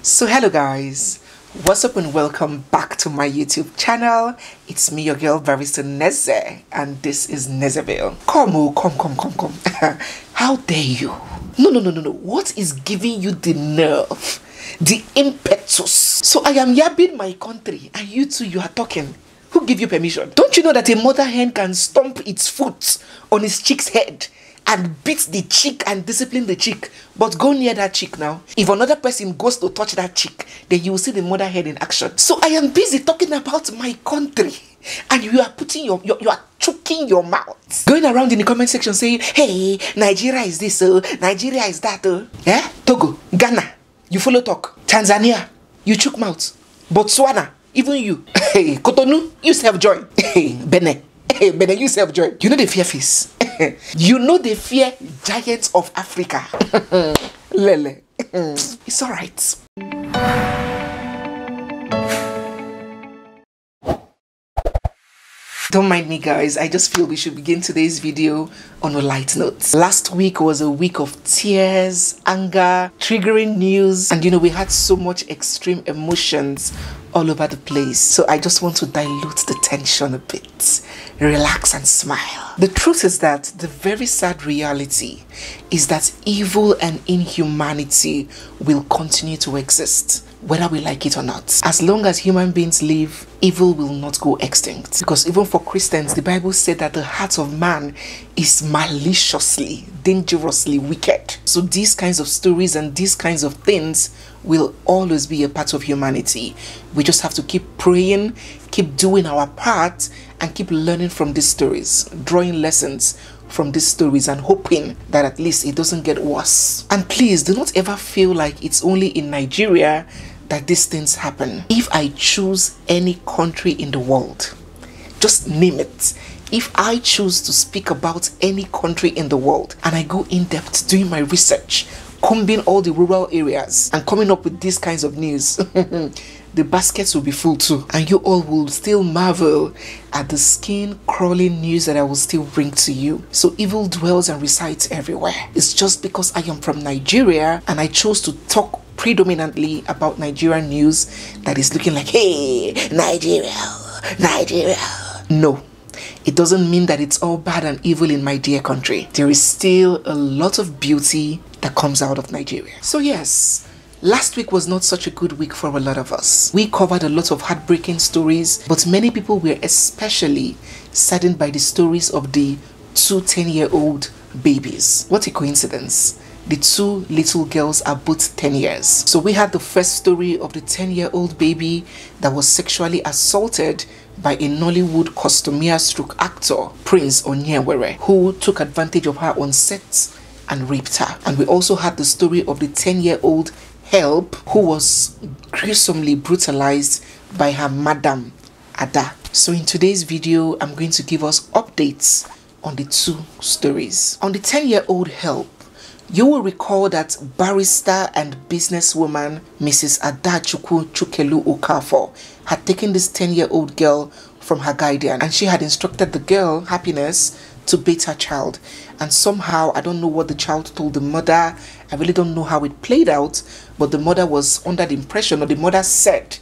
So hello guys, what's up and welcome back to my YouTube channel. It's me, your girl Barrister Neze, and this is Nezeville. Come. How dare you? No. What is giving you the nerve, the impetus? So I am yabbing my country and you two, you are talking. Who give you permission? Don't you know that a mother hen can stomp its foot on its chick's head and beat the chick and discipline the chick, but go near that chick now? If another person goes to touch that chick, then you will see the mother head in action. So I am busy talking about my country, and you are putting you are choking your mouth, going around in the comment section saying, hey, Nigeria is this, Nigeria is that, Togo, Ghana, you follow talk, Tanzania, you chook mouth, Botswana, even you, hey, Cotonou, you self-join, hey, Benin, you self-join. You know the fear face. You know the fear giants of Africa. Lele. It's alright. Don't mind me guys, I just feel we should begin today's video on a light note. Last week was a week of tears, anger, triggering news, and you know, we had so much extreme emotions all over the place. So I just want to dilute the tension a bit, relax and smile. The truth is that the very sad reality is that evil and inhumanity will continue to exist, whether we like it or not. As long as human beings live, evil will not go extinct. Because even for Christians, the Bible said that the heart of man is maliciously, dangerously wicked. So these kinds of stories and these kinds of things will always be a part of humanity. We just have to keep praying, keep doing our part, and keep learning from these stories, drawing lessons from these stories and hoping that at least it doesn't get worse. And please do not ever feel like it's only in Nigeria that these things happen. If I choose any country in the world, just name it. If I choose to speak about any country in the world and I go in depth doing my research, combing all the rural areas and coming up with these kinds of news, the baskets will be full too, and you all will still marvel at the skin-crawling news that I will still bring to you. So evil dwells and resides everywhere. It's just because I am from Nigeria and I chose to talk predominantly about Nigerian news that is looking like, hey, Nigeria. No, it doesn't mean that it's all bad and evil in my dear country. There is still a lot of beauty that comes out of Nigeria. So yes, last week was not such a good week for a lot of us. We covered a lot of heartbreaking stories, but many people were especially saddened by the stories of the two 10-year-old babies. What a coincidence. The two little girls are both 10 years. So we had the first story of the 10-year-old baby that was sexually assaulted by a Nollywood costumier stroke actor, Prince Onyewere, who took advantage of her on set and raped her. And we also had the story of the 10-year-old help who was gruesomely brutalized by her madam, Ada. So in today's video, I'm going to give us updates on the two stories. On the 10-year-old help, you will recall that barrister and businesswoman Mrs. Adachukwu Chukelu Okafor had taken this 10-year-old girl from her guardian, and she had instructed the girl, Happiness, to beat her child. And somehow, I don't know what the child told the mother, I really don't know how it played out, but the mother was under the impression, or the mother said,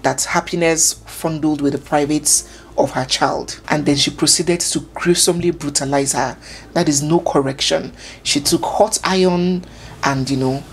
that Happiness fondled with the privates of her child, and then she proceeded to gruesomely brutalize her. That is no correction. She took hot iron and, you know,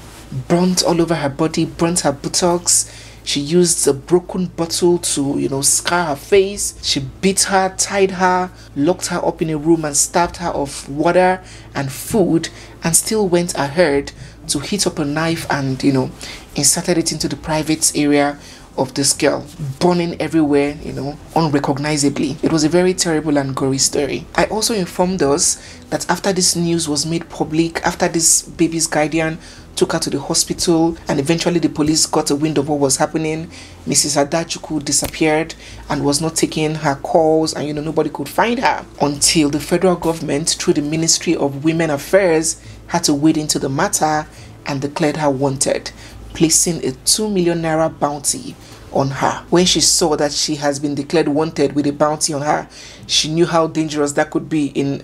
burnt all over her body, burnt her buttocks. She used a broken bottle to, you know, scar her face. She beat her, tied her, locked her up in a room and starved her of water and food, and still went ahead to heat up a knife and, you know, inserted it into the private area of this girl, burning everywhere, you know, unrecognizably. It was a very terrible and gory story. I also informed us that after this news was made public, after this baby's guardian took her to the hospital and eventually the police got a wind of what was happening, Mrs. Adachukwu disappeared and was not taking her calls, and, you know, nobody could find her until the federal government, through the Ministry of Women Affairs, had to wade into the matter and declared her wanted, placing a 2 million naira bounty on her. When she saw that she has been declared wanted with a bounty on her, she knew how dangerous that could be in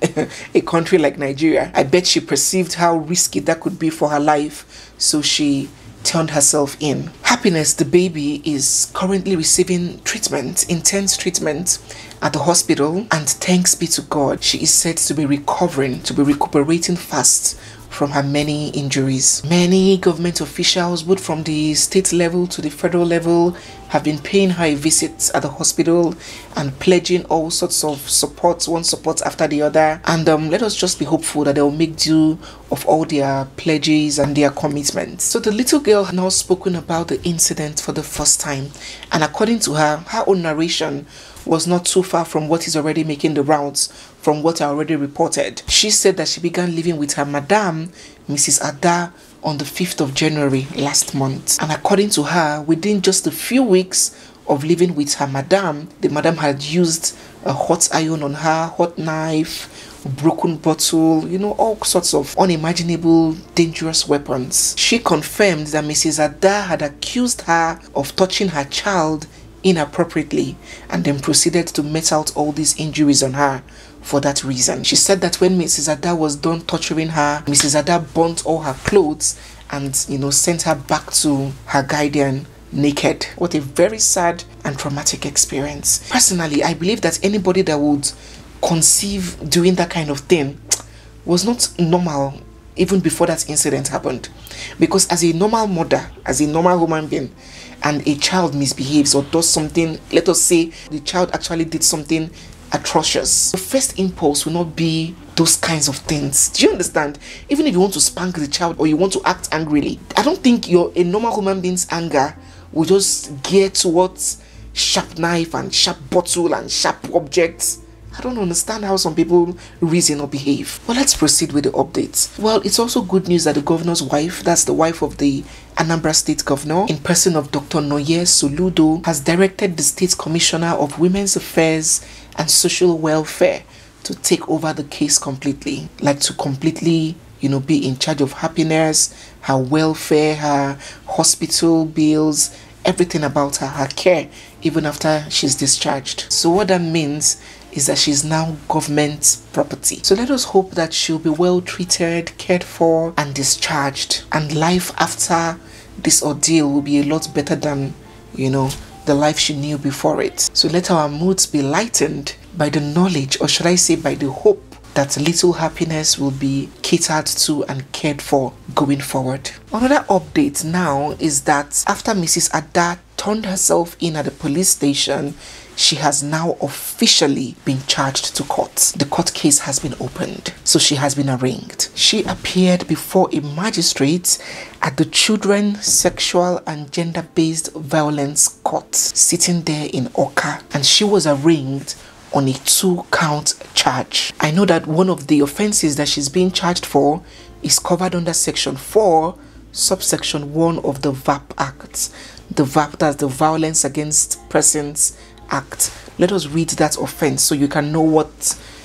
a country like Nigeria. I bet she perceived how risky that could be for her life, so she turned herself in. Happiness, the baby, is currently receiving treatment, intense treatment at the hospital, and thanks be to God, she is said to be recuperating fast from her many injuries. Many government officials, both from the state level to the federal level, have been paying her a visit at the hospital and pledging all sorts of support, one support after the other. And let us just be hopeful that they will make due of all their pledges and their commitments. So the little girl had now spoken about the incident for the first time, and according to her own narration was not too far from what is already making the rounds from what I already reported. She said that she began living with her madam, Mrs. Ada, on the 5th of January last month. And according to her, within just a few weeks of living with her madam, the madam had used a hot iron on her, hot knife, broken bottle, all sorts of unimaginable dangerous weapons. She confirmed that Mrs. Ada had accused her of touching her child inappropriately and then proceeded to met out all these injuries on her for that reason. She said that when Mrs. Ada was done torturing her, Mrs. Ada burnt all her clothes and sent her back to her guardian naked. What a very sad and traumatic experience. Personally, I believe that anybody that would conceive doing that kind of thing was not normal even before that incident happened, because as a normal mother, as a normal human being, and a child misbehaves or does something, let us say the child actually did something atrocious, the first impulse will not be those kinds of things. Do you understand? Even if you want to spank the child or you want to act angrily, I don't think a normal human being's anger will just gear towards sharp knife and sharp bottle and sharp objects. I don't understand how some people reason or behave. Well, let's proceed with the updates. Well, it's also good news that the governor's wife, that's the wife of the Anambra State Governor, in person of Dr. Noye Soludo, has directed the State Commissioner of Women's Affairs and Social Welfare to take over the case completely. Like to completely, be in charge of happiness, her welfare, her hospital bills, everything about her care, even after she's discharged. So what that means is that she's now government property. So let us hope that she'll be well treated, cared for, and discharged. And life after this ordeal will be a lot better than, the life she knew before it. So let our moods be lightened by the knowledge, or should I say by the hope, that little happiness will be catered to and cared for going forward. Another update now is that after Mrs. Ada turned herself in at the police station, she has now officially been charged to court. The court case has been opened, so she has been arraigned. She appeared before a magistrate at the Children Sexual and Gender-Based Violence Court, sitting there in Oka, and she was arraigned on a 2-count charge. I know that one of the offenses that she's being charged for is covered under Section 4, subsection 1 of the VAP Act. The VAP, that's the Violence Against Persons Act. Let us read that offense so you can know what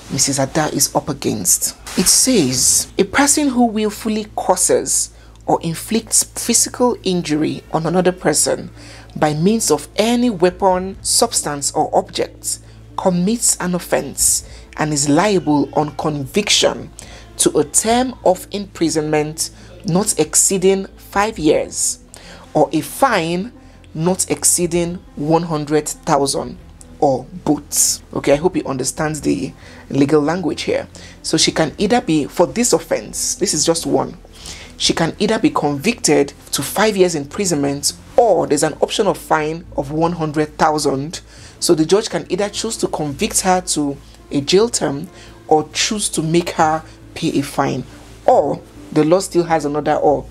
Mrs. Ada is up against. It says, a person who willfully causes or inflicts physical injury on another person by means of any weapon, substance, or object commits an offense and is liable on conviction to a term of imprisonment not exceeding 5 years or a fine not exceeding 100,000 or both. Okay, I hope you understand the legal language here. So she can either be, for this offense, this is just one, she can either be convicted to 5 years imprisonment, or there's an option of fine of 100,000. So the judge can either choose to convict her to a jail term or choose to make her pay a fine, or the law still has another or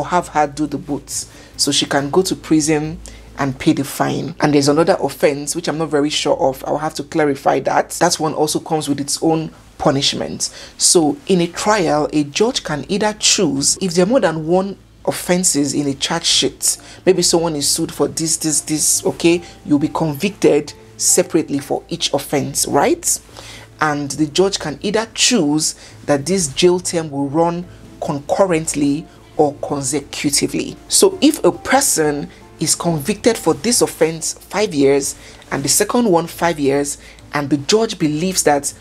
have her do the both. So she can go to prison and pay the fine. And there's another offense which I'm not very sure of. I'll have to clarify that. That one also comes with its own punishment. So in a trial, a judge can either choose, if there are more than one offenses in a charge sheet, maybe someone is sued for this, okay, you'll be convicted separately for each offense, right? And the judge can either choose that this jail term will run concurrently or consecutively. So if a person is convicted for this offense 5 years and the second one 5 years, and the judge believes that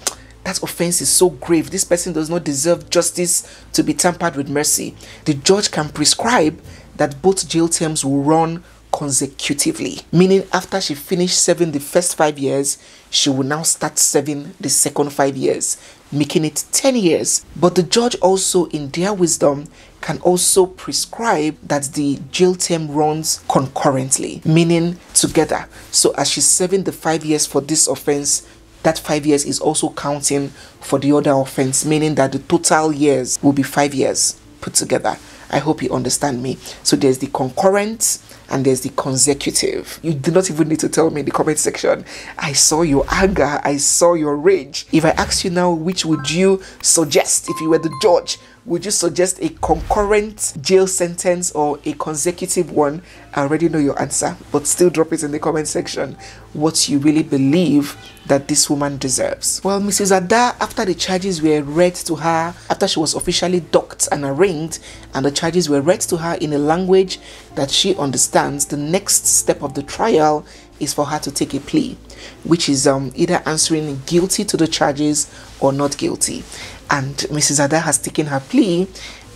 that offense is so grave, this person does not deserve justice to be tampered with mercy, the judge can prescribe that both jail terms will run consecutively, meaning after she finished serving the first 5 years, she will now start serving the second 5 years, making it 10 years. But the judge also, in their wisdom, can also prescribe that the jail term runs concurrently, meaning together. So as she's serving the 5 years for this offense, that 5 years is also counting for the other offense, meaning that the total years will be 5 years put together. I hope you understand me. So there's the concurrent and there's the consecutive. You do not even need to tell me in the comment section. I saw your anger, I saw your rage. If I ask you now, which would you suggest if you were the judge? Would you suggest a concurrent jail sentence or a consecutive one? I already know your answer, but still drop it in the comment section what you really believe that this woman deserves. Well, Mrs. Ada, after the charges were read to her, after she was officially docked and arraigned, and the charges were read to her in a language that she understands, the next step of the trial is for her to take a plea, which is either answering guilty to the charges or not guilty. And Mrs. Ada has taken her plea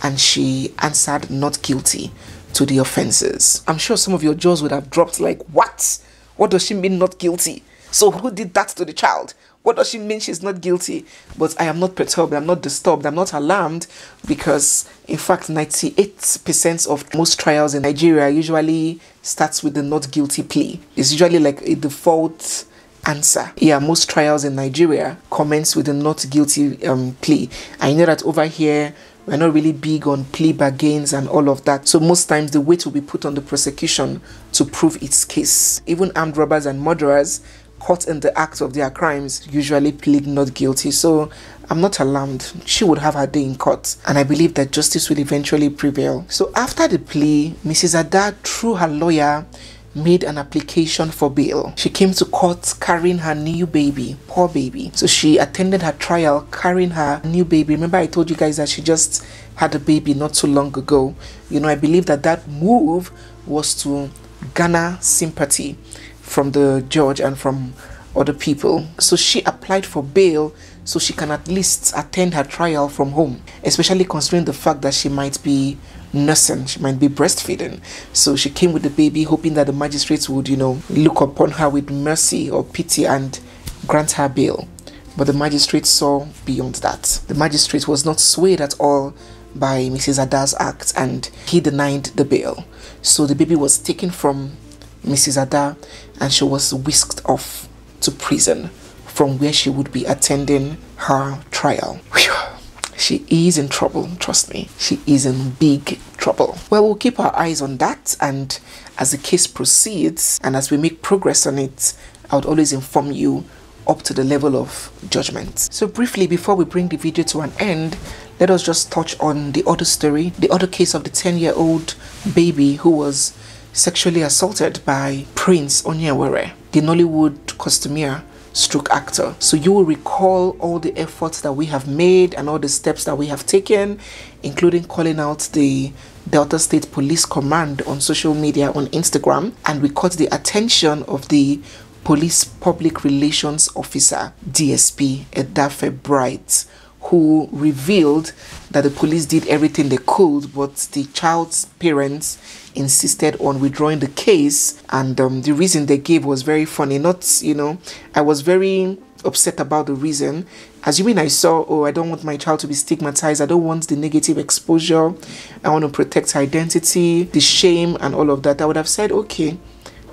and she answered not guilty to the offenses. I'm sure some of your jaws would have dropped like, what? What does she mean not guilty? So who did that to the child? What does she mean she's not guilty? But I am not perturbed, I'm not disturbed, I'm not alarmed, because in fact 98% of most trials in Nigeria usually starts with the not guilty plea. It's usually like a default answer. Yeah, most trials in Nigeria commence with a not guilty plea. I know that over here we're not really big on plea bargains and all of that. So most times the weight will be put on the prosecution to prove its case. Even armed robbers and murderers caught in the act of their crimes usually plead not guilty. So I'm not alarmed. She would have her day in court, and I believe that justice will eventually prevail. So after the plea, Mrs. Ada, through her lawyer, made an application for bail. She came to court carrying her new baby, poor baby. So she attended her trial carrying her new baby. Remember I told you guys that she just had a baby not too long ago. You know, I believe that that move was to garner sympathy from the judge and from other people. So she applied for bail so she can at least attend her trial from home, especially considering the fact that she might be nursing, she might be breastfeeding. So she came with the baby hoping that the magistrates would, you know, look upon her with mercy or pity and grant her bail. But the magistrate saw beyond that. The magistrate was not swayed at all by Mrs. Ada's act and he denied the bail. So the baby was taken from Mrs. Ada and she was whisked off to prison, from where she would be attending her trial. Whew. She is in trouble, trust me. She is in big trouble. Well, we'll keep our eyes on that, and as the case proceeds and as we make progress on it, I would always inform you up to the level of judgment. So briefly, before we bring the video to an end, let us just touch on the other story, the other case of the 10-year-old baby who was sexually assaulted by Prince Onyewere, the Nollywood costumier stroke actor. So you will recall all the efforts that we have made and all the steps that we have taken, including calling out the Delta State Police Command on social media, on Instagram, and we caught the attention of the Police Public Relations Officer, DSP Edafe Bright, who revealed that the police did everything they could, but the child's parents insisted on withdrawing the case, and the reason they gave was very funny. Not, you know, I was very upset about the reason. Assuming I saw, oh, I don't want my child to be stigmatized, I don't want the negative exposure, I want to protect her identity, the shame and all of that, I would have said, okay.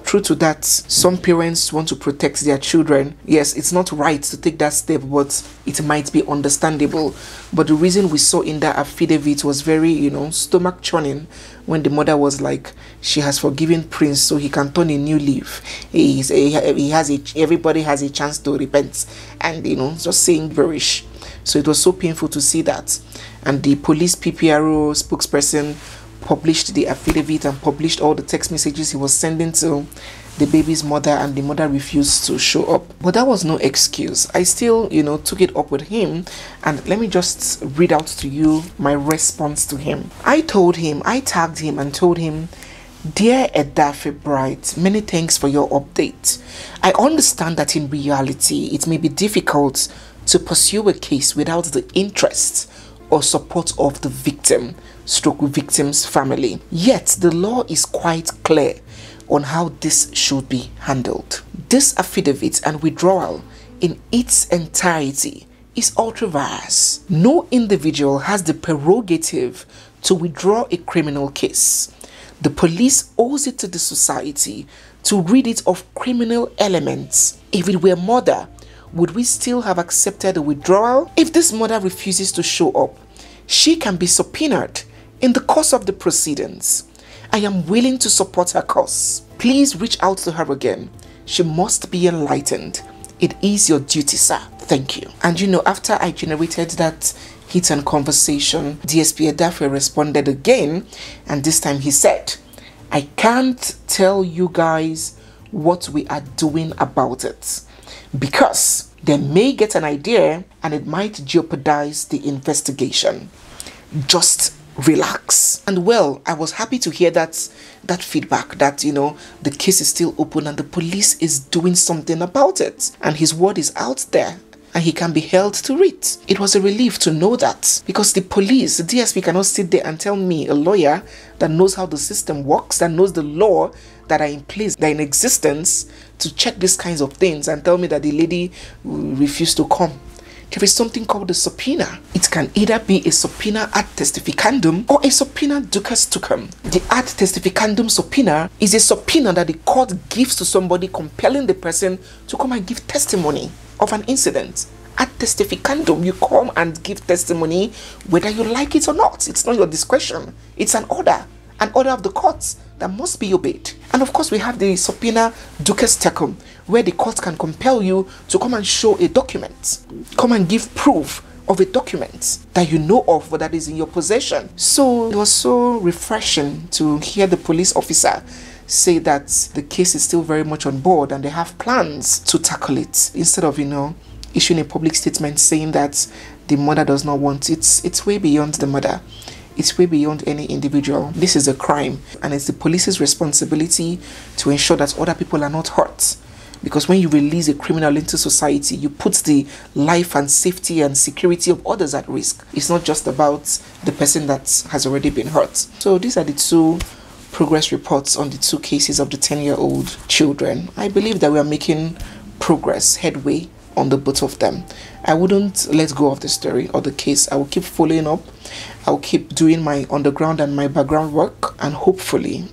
True to that, some parents want to protect their children. Yes, it's not right to take that step, but it might be understandable. But the reason we saw in that affidavit was very, you know, stomach churning, when the mother was like, she has forgiven Prince so he can turn a new leaf. Everybody has a chance to repent, and, you know, just saying bearish. So it was so painful to see that. And the police PPRO spokesperson published the affidavit and published all the text messages he was sending to the baby's mother, and the mother refused to show up. But that was no excuse. I still, you know, took it up with him, and let me just read out to you my response to him. I told him, I tagged him and told him, "Dear Edafe Bright, many thanks for your update. I understand that in reality it may be difficult to pursue a case without the interest or support of the victim stroke victim's family. Yet the law is quite clear on how this should be handled. This affidavit and withdrawal in its entirety is ultra vires. No individual has the prerogative to withdraw a criminal case. The police owes it to the society to rid it of criminal elements. If it were murder, would we still have accepted a withdrawal? If this mother refuses to show up, she can be subpoenaed in the course of the proceedings. I am willing to support her cause. Please reach out to her again. She must be enlightened. It is your duty, sir. Thank you. And you know, after I generated that hit and conversation, DSP Edafe responded again, and this time he said, I can't tell you guys what we are doing about it because they may get an idea and it might jeopardize the investigation. Just relax. And well, I was happy to hear that feedback, that you know the case is still open and the police is doing something about it, and his word is out there and he can be held to it. It was a relief to know that, because the police, the DSP cannot sit there and tell me, a lawyer that knows how the system works, that knows the law that are in place, that are in existence, to check these kinds of things and tell me that the lady refused to come. There is something called a subpoena. It can either be a subpoena ad testificandum or a subpoena duces tecum. The ad testificandum subpoena is a subpoena that the court gives to somebody, compelling the person to come and give testimony of an incident. Ad testificandum, you come and give testimony whether you like it or not. It's not your discretion. It's an order of the courts that must be obeyed. And of course, we have the subpoena duces tecum, where the court can compel you to come and show a document, come and give proof of a document that you know of or that is in your possession. So it was so refreshing to hear the police officer say that the case is still very much on board and they have plans to tackle it, instead of, you know, issuing a public statement saying that the mother does not want it. It's way beyond the mother. It's way beyond any individual. This is a crime, and it's the police's responsibility to ensure that other people are not hurt. Because when you release a criminal into society, you put the life and safety and security of others at risk. It's not just about the person that has already been hurt. So these are the two progress reports on the two cases of the 10-year-old children. I believe that we are making progress, headway on the both of them. I wouldn't let go of the story or the case. I will keep following up. I'll keep doing my underground and my background work, and hopefully,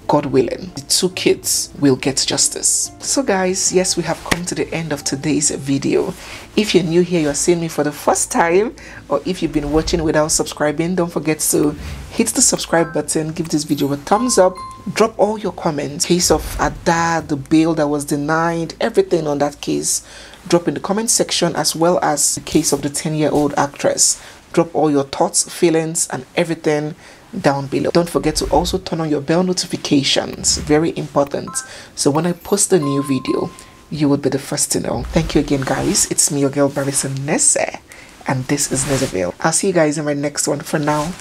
God willing, the two kids will get justice. So guys, yes, we have come to the end of today's video. If you're new here, you're seeing me for the first time, or if you've been watching without subscribing, don't forget to hit the subscribe button, give this video a thumbs up, drop all your comments. Case of Ada, the bail that was denied, everything on that case, drop in the comment section, as well as the case of the 10-year-old actress. Drop all your thoughts, feelings, and everything down below. Don't forget to also turn on your bell notifications, very important, so when I post a new video, you will be the first to know. Thank you again, guys. It's me, your girl Barrison Nesse, and this is Nezeville. I'll see you guys in my next one. For now,